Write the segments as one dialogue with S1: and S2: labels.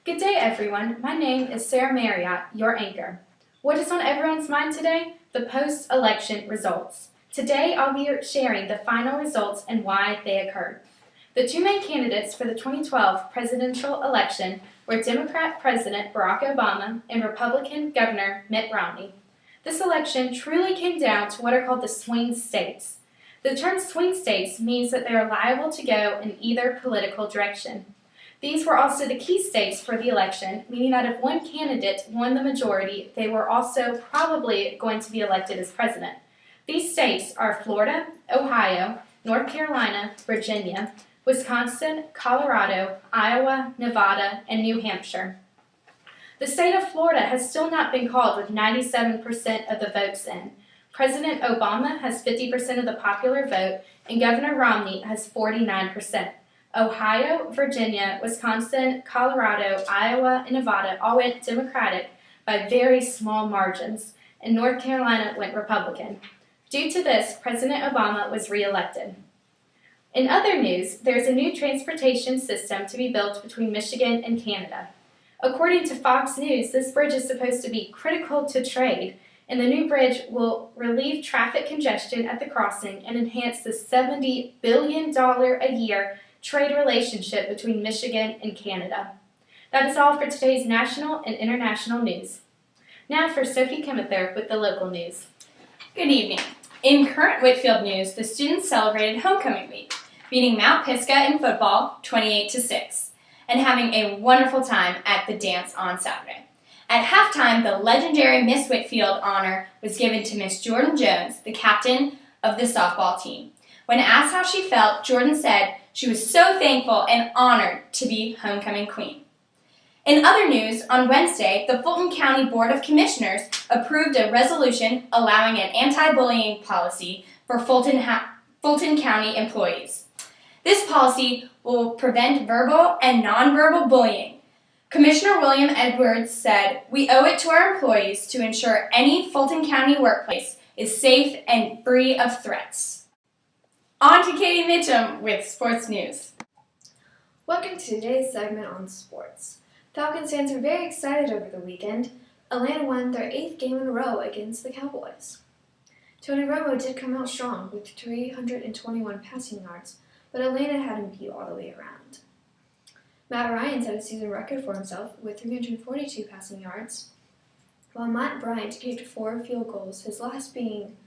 S1: Good day, everyone. My name is Sarah Marriott, your anchor. What is on everyone's mind today? The post-election results. Today, I'll be sharing the final results and why they occurred. The two main candidates for the 2012 presidential election were Democrat President Barack Obama and Republican Governor Mitt Romney. This election truly came down to what are called the swing states. The term swing states means that they are liable to go in either political direction. These were also the key states for the election, meaning that if one candidate won the majority, they were also probably going to be elected as president. These states are Florida, Ohio, North Carolina, Virginia, Wisconsin, Colorado, Iowa, Nevada, and New Hampshire. The state of Florida has still not been called with 97% of the votes in. President Obama has 50% of the popular vote, and Governor Romney has 49%. Ohio, Virginia, Wisconsin, Colorado, Iowa, and Nevada all went Democratic by very small margins, and North Carolina went Republican. Due to this, President Obama was reelected. In other news, there is a new transportation system to be built between Michigan and Canada. According to Fox News, this bridge is supposed to be critical to trade, and the new bridge will relieve traffic congestion at the crossing and enhance the $70 billion a year trade relationship between Michigan and Canada. That is all for today's national and international news. Now for Sophie with the local news.
S2: Good evening. In current Whitfield news, the students celebrated homecoming week, beating Mount Pisgah in football 28-6, and having a wonderful time at the dance on Saturday. At halftime, the legendary Miss Whitfield honor was given to Miss Jordan Jones, the captain of the softball team. When asked how she felt, Jordan said she was so thankful and honored to be homecoming queen. In other news, on Wednesday, the Fulton County Board of Commissioners approved a resolution allowing an anti-bullying policy for Fulton County employees. This policy will prevent verbal and nonverbal bullying. Commissioner William Edwards said, "We owe it to our employees to ensure any Fulton County workplace is safe and free of threats." On to Katie Mitchum with sports news.
S3: Welcome to today's segment on sports. Falcons fans are very excited over the weekend. Atlanta won their 8th game in a row against the Cowboys. Tony Romo did come out strong with 321 passing yards, but Atlanta had him beat all the way around. Matt Ryan set a season record for himself with 342 passing yards, while Matt Bryant kicked 4 field goals, his last being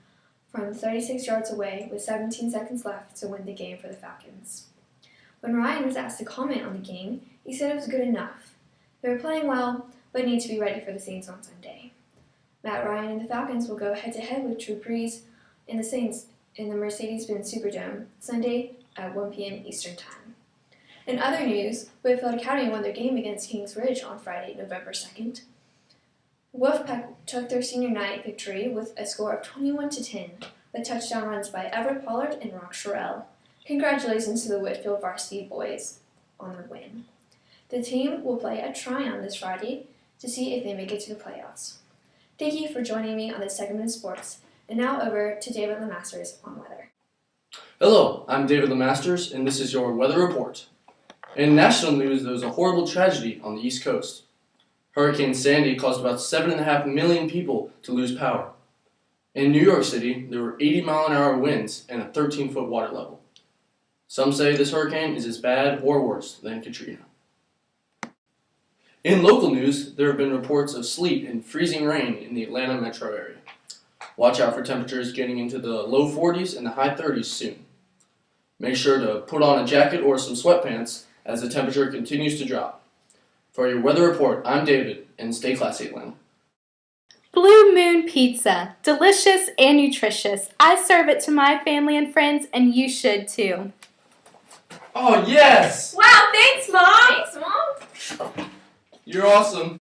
S3: from 36 yards away with 17 seconds left to win the game for the Falcons. When Ryan was asked to comment on the game, he said it was good enough. They were playing well, but need to be ready for the Saints on Sunday. Matt Ryan and the Falcons will go head-to-head with Drew Brees and the Saints in the Mercedes-Benz Superdome Sunday at 1 p.m. Eastern Time. In other news, Whitfield County won their game against Kings Ridge on Friday, November 2nd. Wolfpack took their senior night victory with a score of 21-10, with touchdown runs by Everett Pollard and Rock Sherrill. Congratulations to the Whitfield varsity boys on their win. The team will play at Tryon this Friday to see if they make it to the playoffs. Thank you for joining me on this segment of sports, and now over to David LeMasters on weather.
S4: Hello, I'm David LeMasters, and this is your weather report. In national news, there was a horrible tragedy on the East Coast. Hurricane Sandy caused about 7.5 million people to lose power. In New York City, there were 80-mile-an-hour winds and a 13-foot water level. Some say this hurricane is as bad or worse than Katrina. In local news, there have been reports of sleet and freezing rain in the Atlanta metro area. Watch out for temperatures getting into the low 40s and the high 30s soon. Make sure to put on a jacket or some sweatpants as the temperature continues to drop. For your weather report, I'm David, and stay classy, Atlanta.
S1: Blue Moon Pizza. Delicious and nutritious. I serve it to my family and friends, and you should too.
S4: Oh, yes!
S2: Wow, thanks, Mom!
S3: Thanks, Mom!
S4: You're awesome.